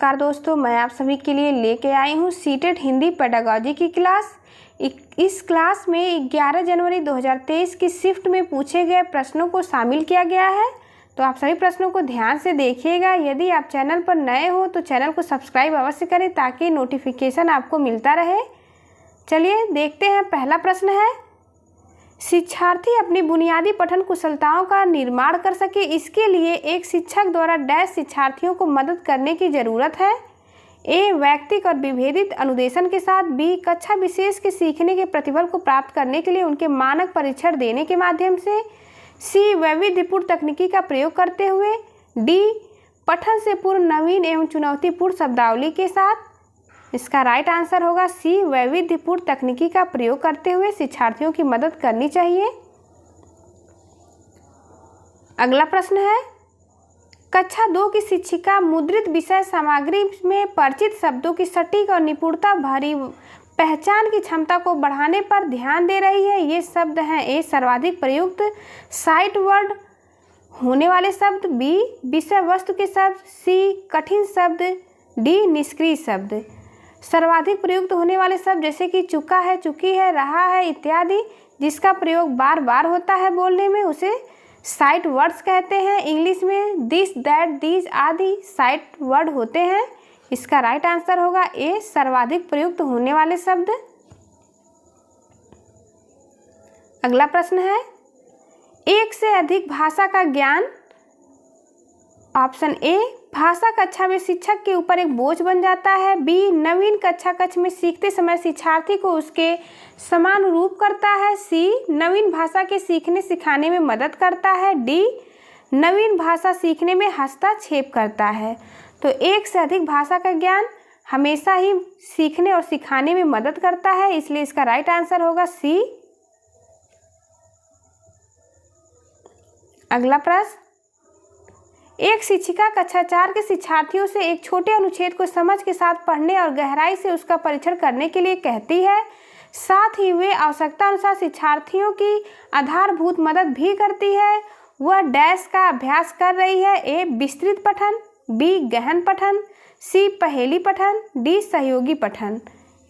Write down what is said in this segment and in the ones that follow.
नमस्कार दोस्तों, मैं आप सभी के लिए लेके आई हूँ सीटेट हिंदी पेडागॉजी की क्लास। इस क्लास में 11 जनवरी 2023 की शिफ्ट में पूछे गए प्रश्नों को शामिल किया गया है। तो आप सभी प्रश्नों को ध्यान से देखिएगा। यदि आप चैनल पर नए हो तो चैनल को सब्सक्राइब अवश्य करें ताकि नोटिफिकेशन आपको मिलता रहे। चलिए देखते हैं। पहला प्रश्न है, शिक्षार्थी अपनी बुनियादी पठन कुशलताओं का निर्माण कर सके, इसके लिए एक शिक्षक द्वारा डैश शिक्षार्थियों को मदद करने की ज़रूरत है। ए, वैयक्तिक और विभेदित अनुदेशन के साथ। बी, कक्षा विशेष के सीखने के प्रतिफल को प्राप्त करने के लिए उनके मानक परीक्षण देने के माध्यम से। सी, वैविध्यपूर्ण तकनीकी का प्रयोग करते हुए। डी, पठन से पूर्व नवीन एवं चुनौतीपूर्ण शब्दावली के साथ। इसका राइट आंसर होगा सी, वैविध्यपूर्ण तकनीकी का प्रयोग करते हुए शिक्षार्थियों की मदद करनी चाहिए। अगला प्रश्न है, कक्षा 2 की शिक्षिका मुद्रित विषय सामग्री में परिचित शब्दों की सटीक और निपुणता भरी पहचान की क्षमता को बढ़ाने पर ध्यान दे रही है। ये शब्द हैं ए, सर्वाधिक प्रयुक्त साइट वर्ड होने वाले शब्द। बी, विषय वस्तु के शब्द। सी, कठिन शब्द। डी, निष्क्रिय शब्द। सर्वाधिक प्रयुक्त होने वाले शब्द जैसे कि चुका है, चुकी है, रहा है इत्यादि, जिसका प्रयोग बार बार होता है बोलने में, उसे साइट वर्ड्स कहते हैं। इंग्लिश में दिस, दैट, दीज आदि साइट वर्ड होते हैं। इसका राइट आंसर होगा ए, सर्वाधिक प्रयुक्त होने वाले शब्द। अगला प्रश्न है, एक से अधिक भाषा का ज्ञान। ऑप्शन ए, भाषा कक्षा में शिक्षक के ऊपर एक बोझ बन जाता है। बी, नवीन कक्षा कक्ष में सीखते समय शिक्षार्थी को उसके समानुरूप करता है। सी, नवीन भाषा के सीखने सिखाने में मदद करता है। डी, नवीन भाषा सीखने में हस्तक्षेप करता है। तो एक से अधिक भाषा का ज्ञान हमेशा ही सीखने और सिखाने में मदद करता है, इसलिए इसका राइट आंसर होगा सी। अगला प्रश्न, एक शिक्षिका कक्षा 4 के शिक्षार्थियों से एक छोटे अनुच्छेद को समझ के साथ पढ़ने और गहराई से उसका परीक्षण करने के लिए कहती है। साथ ही वे आवश्यकता अनुसार शिक्षार्थियों की आधारभूत मदद भी करती है। वह डैश का अभ्यास कर रही है। ए, विस्तृत पठन। बी, गहन पठन। सी, पहेली पठन। डी, सहयोगी पठन।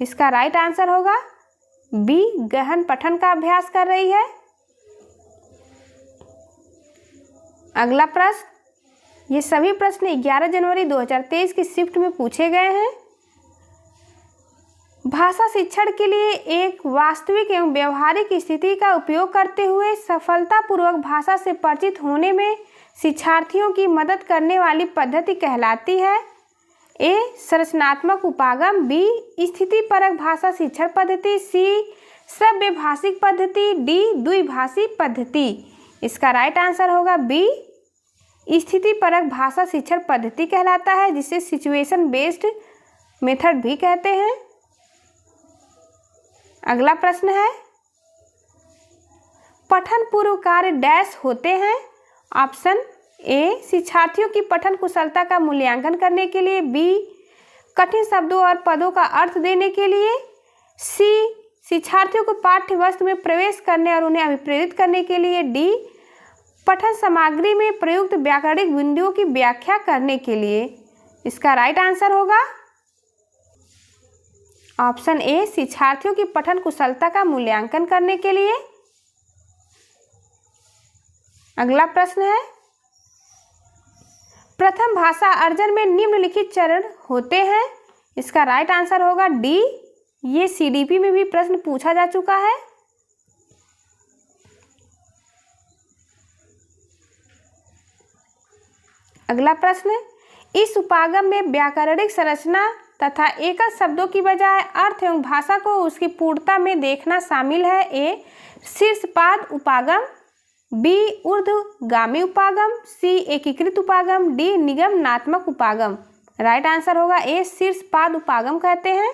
इसका राइट आंसर होगा बी, गहन पठन का अभ्यास कर रही है। अगला प्रश्न, ये सभी प्रश्न 11 जनवरी 2023 की शिफ्ट में पूछे गए हैं। भाषा शिक्षण के लिए एक वास्तविक एवं व्यवहारिक स्थिति का उपयोग करते हुए सफलतापूर्वक भाषा से परिचित होने में शिक्षार्थियों की मदद करने वाली पद्धति कहलाती है। ए, संरचनात्मक उपागम। बी, स्थितिपरक भाषा शिक्षण पद्धति। सी, सभ्य भाषिक पद्धति। डी, द्विभाषी पद्धति। इसका राइट आंसर होगा बी, स्थितिपरक भाषा शिक्षण पद्धति कहलाता है, जिसे सिचुएशन बेस्ड मेथड भी कहते हैं। अगला प्रश्न है, पठन पूर्व कार्य डैश होते हैं। ऑप्शन ए, शिक्षार्थियों की पठन कुशलता का मूल्यांकन करने के लिए। बी, कठिन शब्दों और पदों का अर्थ देने के लिए। सी, शिक्षार्थियों को पाठ्य वस्तु में प्रवेश करने और उन्हें अभिप्रेरित करने के लिए। डी, पठन सामग्री में प्रयुक्त व्याकरणिक बिंदुओं की व्याख्या करने के लिए। इसका राइट आंसर होगा ऑप्शन ए, शिक्षार्थियों की पठन कुशलता का मूल्यांकन करने के लिए। अगला प्रश्न है, प्रथम भाषा अर्जन में निम्नलिखित चरण होते हैं। इसका राइट आंसर होगा डी, ये सीडीपी में भी प्रश्न पूछा जा चुका है। अगला प्रश्न, इस उपागम में व्याकरणिक संरचना तथा एकल शब्दों की बजाय अर्थ एवं भाषा को उसकी पूर्णता में देखना शामिल है। ए, शीर्षपाद उपागम। बी, ऊर्ध्वगामी उपागम। सी, एकीकृत उपागम। डी, निगमनात्मक उपागम। राइट आंसर होगा ए, शीर्षपाद उपागम कहते हैं।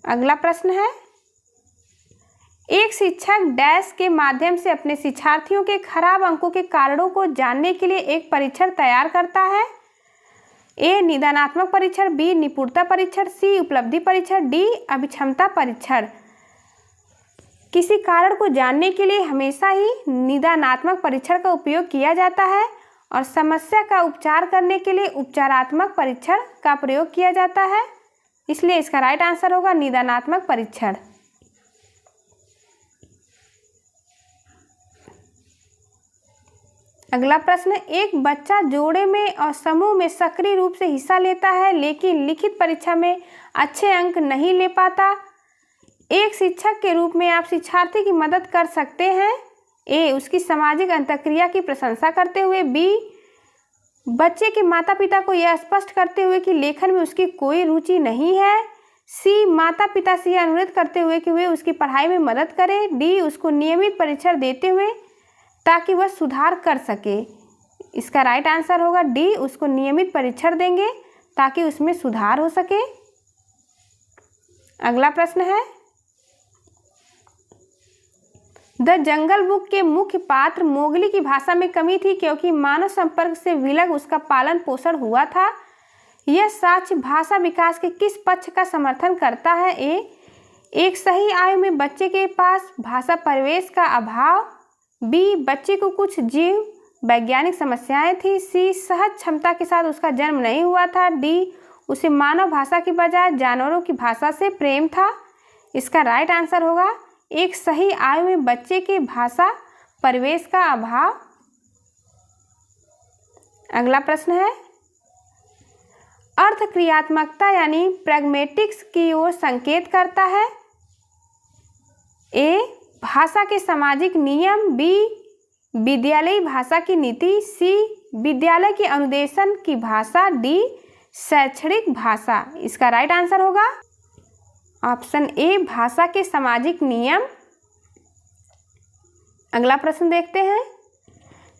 अगला प्रश्न है, एक शिक्षक डैश के माध्यम से अपने शिक्षार्थियों के खराब अंकों के कारणों को जानने के लिए एक परीक्षण तैयार करता है। ए, निदानात्मक परीक्षण। बी, निपुणता परीक्षण। सी, उपलब्धि परीक्षण। डी, अभिक्षमता परीक्षण। किसी कारण को जानने के लिए हमेशा ही निदानात्मक परीक्षण का उपयोग किया जाता है और समस्या का उपचार करने के लिए उपचारात्मक परीक्षण का प्रयोग किया जाता है, इसलिए इसका राइट आंसर होगा निदानात्मक परीक्षण। अगला प्रश्न, एक बच्चा जोड़े में और समूह में सक्रिय रूप से हिस्सा लेता है लेकिन लिखित परीक्षा में अच्छे अंक नहीं ले पाता। एक शिक्षक के रूप में आप शिक्षार्थी की मदद कर सकते हैं। ए, उसकी सामाजिक अंतःक्रिया की प्रशंसा करते हुए। बी, बच्चे के माता पिता को यह स्पष्ट करते हुए कि लेखन में उसकी कोई रुचि नहीं है। सी, माता पिता से यह अनुरोध करते हुए कि वे उसकी पढ़ाई में मदद करें। डी, उसको नियमित परीक्षण देते हुए ताकि वह सुधार कर सके। इसका राइट आंसर होगा डी, उसको नियमित परीक्षण देंगे ताकि उसमें सुधार हो सके। अगला प्रश्न है, द जंगल बुक के मुख्य पात्र मोगली की भाषा में कमी थी क्योंकि मानव संपर्क से विलग उसका पालन पोषण हुआ था। यह साक्ष्य भाषा विकास के किस पक्ष का समर्थन करता है? ए, एक सही आयु में बच्चे के पास भाषा परिवेश का अभाव। बी, बच्चे को कुछ जीव वैज्ञानिक समस्याएं थी। सी, सहज क्षमता के साथ उसका जन्म नहीं हुआ था। डी, उसे मानव भाषा की बजाय जानवरों की भाषा से प्रेम था। इसका राइट आंसर होगा एक सही आयु में बच्चे के भाषा परिवेश का अभाव। अगला प्रश्न है, अर्थ क्रियात्मकता यानी प्रैग्मेटिक्स की ओर संकेत करता है। ए, भाषा के सामाजिक नियम। बी, विद्यालयी भाषा की नीति। सी, विद्यालय के अनुदेशन की भाषा। डी, शैक्षणिक भाषा। इसका राइट आंसर होगा ऑप्शन ए, भाषा के सामाजिक नियम। अगला प्रश्न देखते हैं,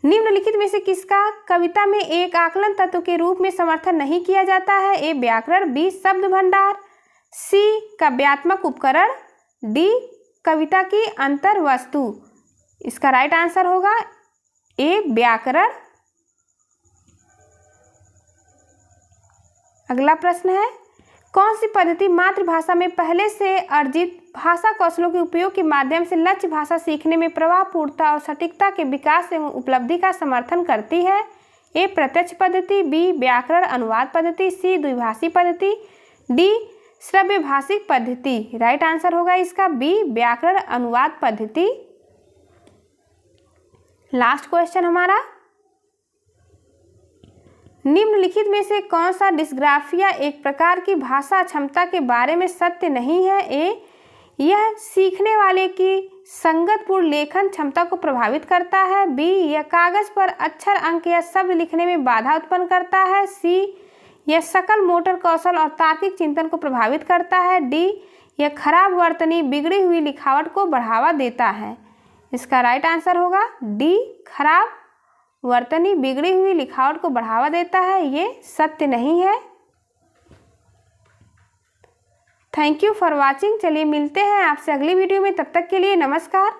निम्नलिखित में से किसका कविता में एक आकलन तत्व के रूप में समर्थन नहीं किया जाता है? ए, व्याकरण। बी, शब्द भंडार। सी, काव्यात्मक उपकरण। डी, कविता की अंतर वस्तु। इसका राइट आंसर होगा ए, व्याकरण। अगला प्रश्न है, कौन सी पद्धति मातृभाषा में पहले से अर्जित भाषा कौशलों के उपयोग के माध्यम से लक्ष्य भाषा सीखने में प्रभावपूर्णता और सटीकता के विकास एवं उपलब्धि का समर्थन करती है? ए, प्रत्यक्ष पद्धति। बी, व्याकरण अनुवाद पद्धति। सी, द्विभाषी पद्धति। डी, श्रव्य भाषिक पद्धति। राइट आंसर होगा इसका बी, व्याकरण अनुवाद पद्धति। लास्ट क्वेश्चन हमारा, निम्नलिखित में से कौन सा डिस्ग्राफिया एक प्रकार की भाषा क्षमता के बारे में सत्य नहीं है? ए, यह सीखने वाले की संगतपूर्ण लेखन क्षमता को प्रभावित करता है। बी, यह कागज पर अक्षर अंक या शब्द लिखने में बाधा उत्पन्न करता है। सी, यह सकल मोटर कौशल और तार्किक चिंतन को प्रभावित करता है। डी, यह खराब वर्तनी बिगड़ी हुई लिखावट को बढ़ावा देता है। इसका राइट आंसर होगा डी, खराब वर्तनी बिगड़ी हुई लिखावट को बढ़ावा देता है। ये सत्य नहीं है। Thank you for watching. चलिए मिलते हैं आपसे अगली वीडियो में, तब तक के लिए नमस्कार।